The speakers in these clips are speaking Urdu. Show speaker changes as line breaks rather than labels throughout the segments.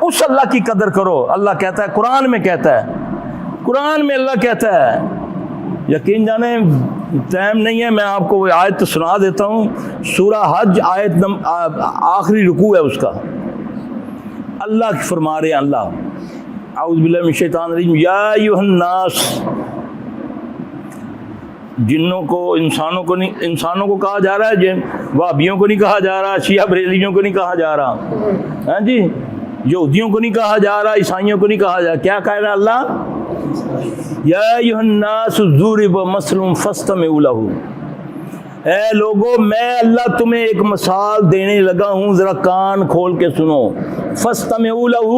اس اللہ کی قدر کرو. اللہ کہتا ہے قرآن میں کہتا ہے, قرآن میں اللہ کہتا ہے. یقین جانے ٹائم نہیں ہے, میں آپ کو وہ آیت سنا دیتا ہوں. سورہ حج آیت آخری رکوع ہے اس کا. اللہ فرما رہے ہیں, اللہ اعوذ باللہ من الشیطان الرجیم, یا ایھا الناس, جنوں کو انسانوں کو نہیں, انسانوں کو کہا جا رہا ہے, وہابیوں کو نہیں کہا جا رہا, شیعہ بریلیوں کو نہیں کہا جا رہا, ہاں جی, یہودیوں کو نہیں کہا جا رہا, عیسائیوں کو نہیں کہا جا رہا. کیا کہہ رہا ہے اللہ؟ یا ایھا الناس ضرب مثل فاستمعوا له, اے لوگو میں اللہ تمہیں ایک مثال دینے لگا ہوں, ذرا کان کھول کے سنو. فاستمعوا له,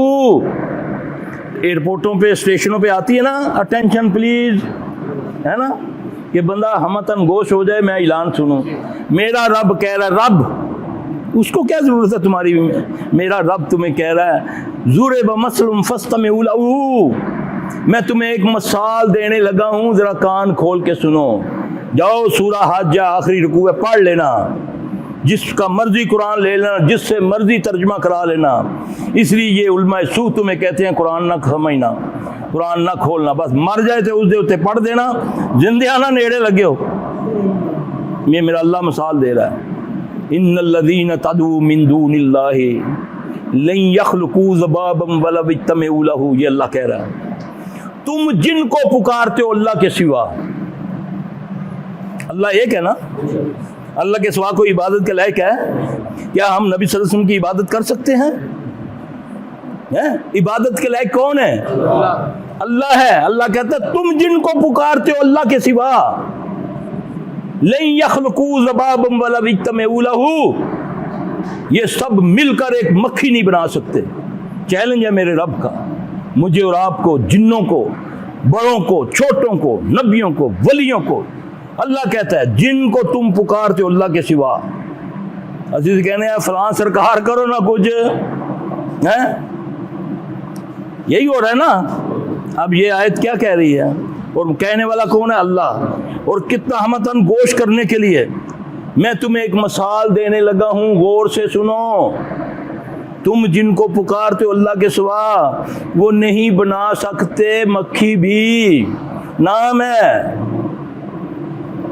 ایئرپورٹوں پہ اسٹیشنوں پہ آتی ہے نا, اٹینشن پلیز, ہے نا, کہ بندہ ہمتن گوش ہو جائے, میں اعلان سنوں. میرا رب کہہ رہا ہے, رب اس کو کیا ضرورت ہے تمہاری, میرا رب تمہیں کہہ رہا ہے ضرب مثل فاستمعوا له, میں تمہیں ایک مثال دینے لگا ہوں, ذرا کان کھول کے سنو. جاؤ سورہ حج آخری رکوع ہے, پڑھ لینا, جس کا مرضی قرآن لے لینا, جس سے مرضی ترجمہ کرا لینا. اس لیے یہ علماء سو تمہیں کہتے ہیں قرآن نہ سمجھنا, قرآن نہ کھولنا, بس مر جائے تو اس دے اتنے پڑھ دینا, زندہ نہ نیڑے لگے ہو. یہ میرا اللہ مثال دے رہا ہے. ان الذین تدعوا من دون اللہ لن یخلقوا ذبابا ولو اجتمعوا له, یہ اللہ کہہ رہا ہے. تم جن کو پکارتے ہو اللہ کے سوا, اللہ ایک ہے نا, اللہ کے سوا کوئی عبادت کے لائق ہے؟ کیا ہم نبی صلی اللہ علیہ وسلم کی عبادت کر سکتے ہیں؟ عبادت کے لائق کون ہے؟ اللہ ہے. اللہ کہتا ہے تم جن کو پکارتے ہو اللہ کے سوا, لن یخلقوا ذبابا ولو اجتمعوا له, یہ سب مل کر ایک مکھی نہیں بنا سکتے. چیلنج ہے میرے رب کا, مجھے اور آپ کو, جنوں کو, بڑوں کو, چھوٹوں کو, نبیوں کو, ولیوں کو. اللہ کہتا ہے جن کو تم پکارتے ہو اللہ کے سوا. عزیز کہنے ہیں فلاں سرکار کرو نہ کچھ, یہی ہو رہا ہے نا. اب یہ آیت کیا کہہ رہی ہے, اور کہنے والا کون ہے؟ اللہ. اور کتنا ہمتن گوش کرنے کے لیے, میں تمہیں ایک مثال دینے لگا ہوں, غور سے سنو. تم جن کو پکارتے ہو اللہ کے سوا, وہ نہیں بنا سکتے مکھی بھی. نام ہے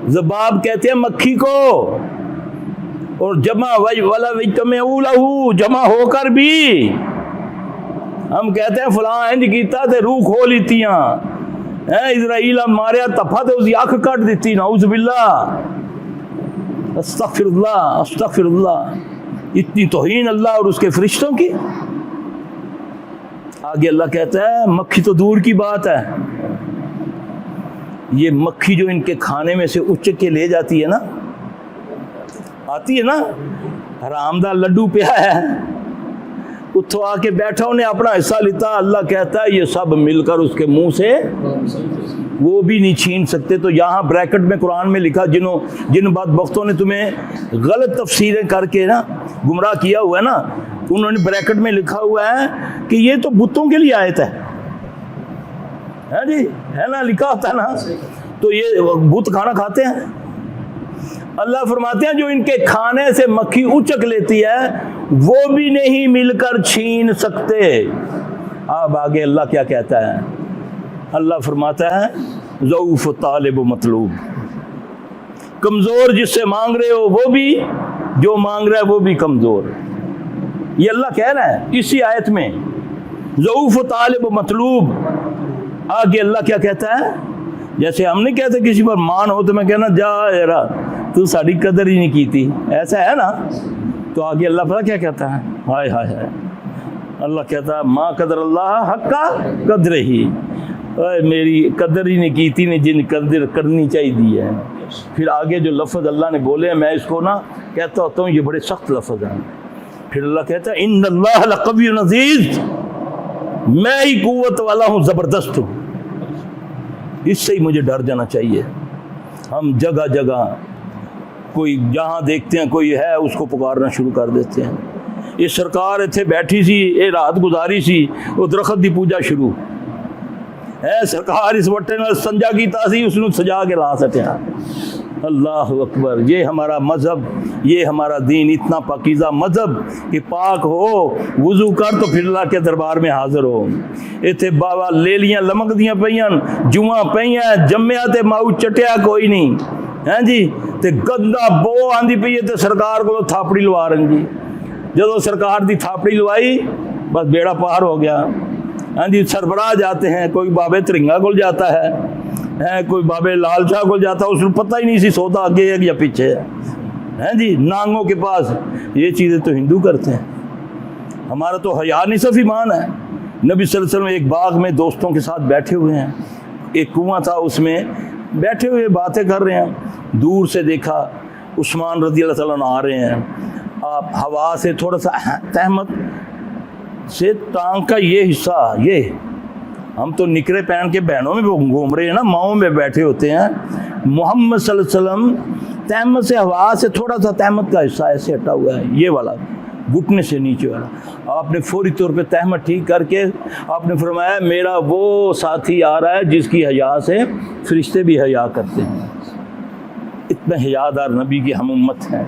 ذباب کہتے ہیں مکھی کو, اور جمع ولا اجتمعوا له, جمع ہو کر بھی. ہم کہتے ہیں فلاں انج کیتا تے روح کھو لیتیاں, اسرائیل ماریا تفا تے اس کی اکھ کٹ دیتی, نعوذ باللہ, استغفر اللہ استغفر اللہ. اتنی توہین اللہ اور اس کے فرشتوں کی. آگے اللہ کہتا ہے مکھی تو دور کی بات ہے, یہ مکھی جو ان کے کھانے میں سے اچک کے لے جاتی ہے نا, آتی ہے نا, حرام دا لڈو پیا ہے, اتھو آ کے بیٹھا, انہیں اپنا حصہ لیتا. اللہ کہتا ہے یہ سب مل کر اس کے منہ سے وہ بھی نہیں چھین سکتے. تو یہاں بریکٹ میں قرآن میں لکھا, جن بدبختوں نے تمہیں غلط تفسیریں کر کے نا گمراہ کیا ہوا ہے نا, انہوں نے بریکٹ میں لکھا ہوا ہے کہ یہ تو بتوں کے لیے آیت ہے جی, ہے نا, لکھا ہوتا ہے نا. تو یہ بت کھانا کھاتے ہیں. اللہ فرماتے ہیں جو ان کے کھانے سے مکھی اچک لیتی ہے وہ بھی نہیں مل کر چھین سکتے. اب آگے اللہ کیا کہتا ہے؟ اللہ فرماتا ہے ضعف طالب و مطلوب, کمزور جس سے مانگ رہے ہو وہ بھی, جو مانگ رہا ہے وہ بھی کمزور. یہ اللہ کہہ رہا ہے اسی آیت میں, ضعف طالب و مطلوب. آگے اللہ کیا کہتا ہے؟ جیسے ہم نہیں کہتے کسی پر مان ہو تو میں کہنا جا یارا تو ساری قدر ہی نہیں کی تھی, ایسا ہے نا. تو آگے اللہ پتہ کیا کہتا ہے؟ ہائے ہائے ہائے, اللہ کہتا ہے ما قدر اللہ حق کا قدر ہی, میری قدر ہی نہیں کی تھی نے جن قدر کرنی چاہیے دی ہے. پھر آگے جو لفظ اللہ نے بولے ہیں میں اس کو نا کہتا ہوتا ہوں یہ بڑے سخت لفظ ہیں. پھر اللہ کہتا ہے ان اللہ لقوی عزیز, میں ہی قوت والا ہوں, زبردست ہوں. اس سے ہی مجھے ڈر جانا چاہیے. ہم جگہ جگہ کوئی جہاں دیکھتے ہیں کوئی ہے اس کو پکارنا شروع کر دیتے ہیں. یہ سرکار اتنے بیٹھی سی, یہ رات گزاری سی, وہ درخت دی پوجا شروع ہے. سرکار اس وٹے نال سنجا کیتا سی, اس نو سجا کے لا سٹیا. اللہ اکبر. یہ ہمارا مذہب, یہ ہمارا دین اتنا پاکیزہ مذہب کہ پاک ہو, وضو کر تو پھر اللہ کے دربار میں حاضر ہو. اتنے بابا لے لیاں لمک دیاں پئیاں, جواں پئیاں, جمیا تے ماؤ چٹیا کوئی نہیں. ہاں جی, تے گندا بو آندی پئی ہے تے سرکار کو تھاپڑی لوا رہے جی. جدو سرکار دی تھاپڑی لوائی بس بیڑا پار ہو گیا. ہاں جی, سربراہ جاتے ہیں, کوئی بابے ترنگا کول جاتا ہے, کوئی بابے لال شاہ کول جاتا ہے, اس کو پتہ ہی نہیں سی سودا آگے ہے یا پیچھے ہے. ہیں جی, نانگوں کے پاس. یہ چیزیں تو ہندو کرتے ہیں. ہمارا تو حیا نصف ایمان ہے. نبی صلی اللہ علیہ وسلم ایک باغ میں دوستوں کے ساتھ بیٹھے ہوئے ہیں, ایک کنواں تھا, اس میں بیٹھے ہوئے باتیں کر رہے ہیں. دور سے دیکھا عثمان رضی اللہ تعالیٰ عنہ آ رہے ہیں. آپ ہوا سے تھوڑا سا تہمت سے ٹانگ کا یہ حصہ, یہ ہم تو نکرے پہن کے بہنوں میں گھوم رہے ہیں نا, ماؤں میں بیٹھے ہوتے ہیں. محمد صلی اللہ علیہ وسلم تہمت سے, ہوا سے تھوڑا سا تہمت کا حصہ ایسے ہٹا ہوا ہے, یہ والا گھٹنے سے نیچے والا. آپ نے فوری طور پہ تہمت ٹھیک کر کے آپ نے فرمایا میرا وہ ساتھی آ رہا ہے جس کی حیا سے فرشتے بھی حیا کرتے ہیں. اتنے حیادار نبی کی ہم امت ہیں.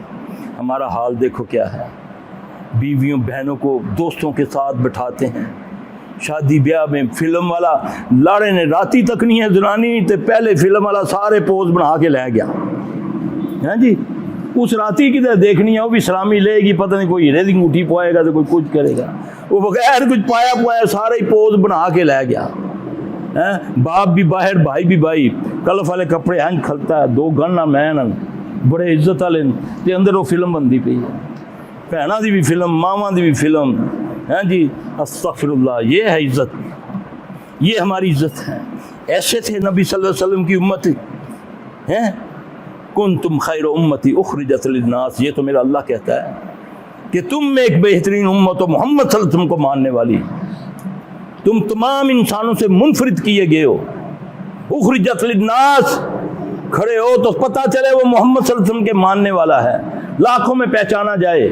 ہمارا حال دیکھو کیا ہے. بیویوں بہنوں کو دوستوں کے ساتھ بٹھاتے ہیں, شادی بیاہ میں فلم والا لاڑے نے راتی تک نہیں ہے زنانی تے پہلے فلم والا سارے پوز بنا کے لے گیا. ہاں جی, اس راتی کی طرح دیکھنی ہے, وہ بھی سلامی لے گی, پتہ نہیں کوئی ہیرے دی انگوٹھی پوائے گا تو کوئی کچھ کرے گا, وہ بغیر کچھ پایا سارے ہی پوز بنا کے لے گیا. باپ بھی باہر, بھائی بھی بھائی, کلف والے کپڑے ہنج کھلتا ہے, 2 گن مین بڑے عزت والے تے اندر وہ فلم بندی پئی ہے, بہناں دی بھی فلم, ماواں دی بھی فلم. ہیں جی, استغفر اللہ. یہ ہے عزت, یہ ہماری عزت ہے. ایسے تھے نبی صلی اللہ علیہ وسلم کی امت ہیں. کنتم خیر امتی اخرجت للناس, یہ تو میرا اللہ کہتا ہے کہ تم میں ایک بہترین امت ہو محمد صلی اللہ علیہ وسلم کو ماننے والی. تم تمام انسانوں سے منفرد کیے گئے ہو. اخرجت للناس, کھڑے ہو تو پتہ چلے وہ محمد صلی اللہ علیہ وسلم کے ماننے والا ہے, لاکھوں میں پہچانا جائے.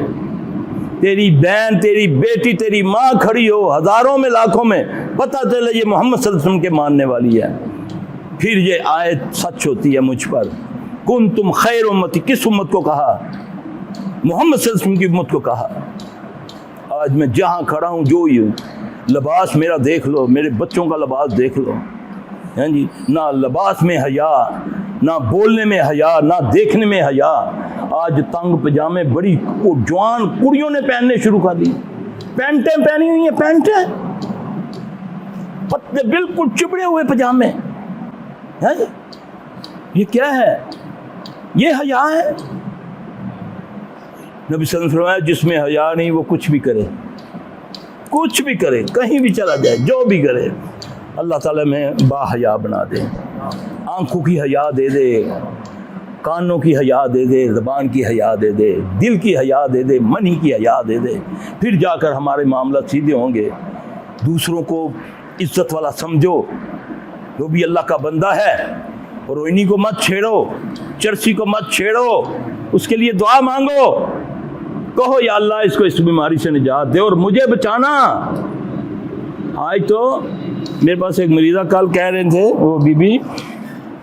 تیری بہن, تیری بیٹی, تیری ماں کھڑی ہو, ہزاروں میں لاکھوں میں پتہ چلے یہ محمد صلی اللہ علیہ وسلم کے ماننے والی ہے. پھر یہ آیت سچ ہوتی ہے مجھ پر. کنتم خیر امتی, کس امت کو کہا؟ محمد صلی اللہ علیہ وسلم کی امت کو کہا. آج میں جہاں کھڑا ہوں جو ہی ہوں, لباس میرا دیکھ لو, میرے بچوں کا لباس دیکھ لو. ہیں جی, نہ لباس میں حیا, نہ بولنے میں حیا, نہ دیکھنے میں حیا. آج تنگ پجامے بڑی جوان کڑیوں نے پہننے شروع کر دی. پینٹیں پہنی ہوئی ہیں, پینٹیں پتلے بالکل چپڑے ہوئے پجامے. ہیں یہ کیا ہے؟ یہ حیا ہے. نبی صلی اللہ علیہ وسلم فرمایا جس میں حیا نہیں وہ کچھ بھی کرے, کچھ بھی کرے, کہیں بھی چلا جائے, جو بھی کرے, اللہ تعالیٰ میں با حیا بنا دے. آنکھوں کی حیا دے دے, کانوں کی حیا دے دے, زبان کی حیا دے دے, دل کی حیا دے دے, منی کی حیا دے دے. پھر جا کر ہمارے معاملات سیدھے ہوں گے. دوسروں کو عزت والا سمجھو, جو بھی اللہ کا بندہ ہے. روئنی کو مت چھیڑو, چرسی کو مت چھیڑو, اس کے لیے دعا مانگو, کہو یا اللہ اس کو اس بیماری سے نجات دے اور مجھے بچانا. آج تو میرے پاس ایک مریضہ کل کہہ رہے تھے, وہ بی بی,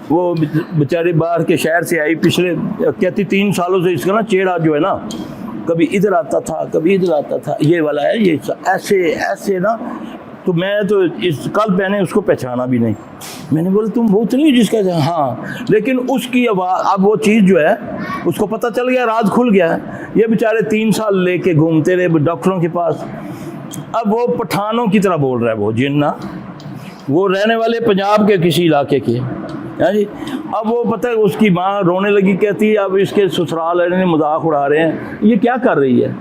وہ بیچارے باہر کے شہر سے آئی, پچھلے کہتی 3 سالوں سے اس کا نا چہرہ جو ہے نا کبھی ادھر آتا تھا کبھی ادھر آتا تھا, یہ والا ہے, یہ ایسے ایسے نا. تو میں تو اس کل میں نے اس کو پہچانا بھی نہیں. میں نے بولا تم وہ تو نہیں جس کا, ہاں, لیکن اس کی اب وہ چیز جو ہے اس کو پتہ چل گیا, راز کھل گیا. یہ بیچارے 3 سال لے کے گھومتے رہے ڈاکٹروں کے پاس. اب وہ پٹھانوں کی طرح بول رہا ہے, وہ جنہ, وہ رہنے والے پنجاب کے کسی علاقے کے. جی, اب وہ پتہ ہے اس کی ماں رونے لگی, کہتی ہے اب اس کے سسرال والے مذاق اڑا رہے ہیں, یہ کیا کر رہی ہے.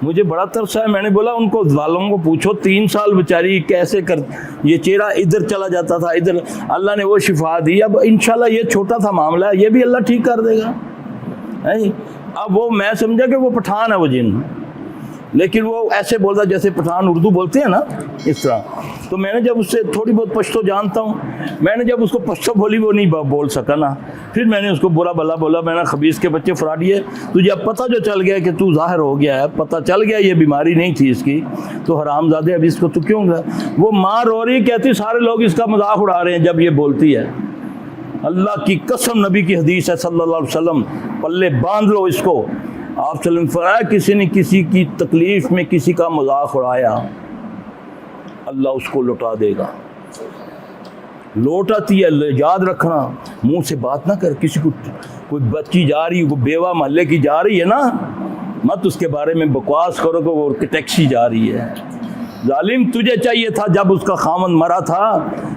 مجھے بڑا ترس ہے. میں نے بولا ان کو والوں کو پوچھو 3 سال بیچاری کیسے کر, یہ چہرہ ادھر چلا جاتا تھا ادھر, اللہ نے وہ شفا دی. اب انشاءاللہ یہ چھوٹا تھا معاملہ ہے, یہ بھی اللہ ٹھیک کر دے گا. اب وہ میں سمجھا کہ وہ پٹھان ہے وہ جن, لیکن وہ ایسے بولتا جیسے پٹھان اردو بولتے ہیں نا اس طرح. تو میں نے جب اس سے تھوڑی بہت پشتو جانتا ہوں, میں نے جب اس کو پشتو بولی وہ نہیں بول سکا نا, پھر میں نے اس کو برا بلا بولا. میں نے خبیث کے بچے فراڈی ہے, تجھے اب پتہ جو چل گیا کہ تو ظاہر ہو گیا ہے, پتہ چل گیا یہ بیماری نہیں تھی اس کی, تو حرام زادے اب اس کو تو کیوں گا. وہ ماں رو رہی, کہتی سارے لوگ اس کا مذاق اڑا رہے ہیں جب یہ بولتی ہے. اللہ کی قسم، نبی کی حدیث ہے صلی اللہ علیہ وسلم، پلے باندھ لو اس کو۔ آپ صلی اللہ علیہ وسلم فرمایا کسی نے کسی کی تکلیف میں کسی کا مذاق اڑایا، اللہ اس کو لوٹا دے گا۔ لوٹ آتی ہے، یاد رکھنا، منہ سے بات نہ کر۔ کسی کو کوئی بچی جا رہی، کوئی بیوہ محلے کی جا رہی ہے نا، مت اس کے بارے میں بکواس کرو کہ وہ ٹیکسی جا رہی ہے۔ ظالم، تجھے چاہیے تھا جب اس کا خامن مرا تھا،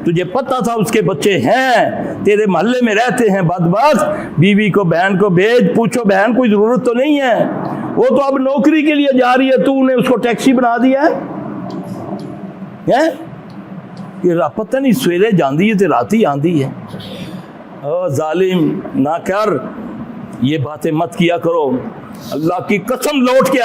تجھے پتہ تھا اس کے بچے ہیں، تیرے محلے میں رہتے ہیں بدبخت، بیوی کو بہن کو بھیج، پوچھو بہن کوئی ضرورت تو نہیں ہے، وہ تو اب نوکری کے لیے جا رہی ہے، تو نے اس کو ٹیکسی بنا دیا ہے؟ یہ پتہ نہیں سویرے جاندی ہے تو رات ہی آندی ہے۔ او ظالم، نہ کر، یہ باتیں مت کیا کرو، اللہ کی قسم لوٹ کے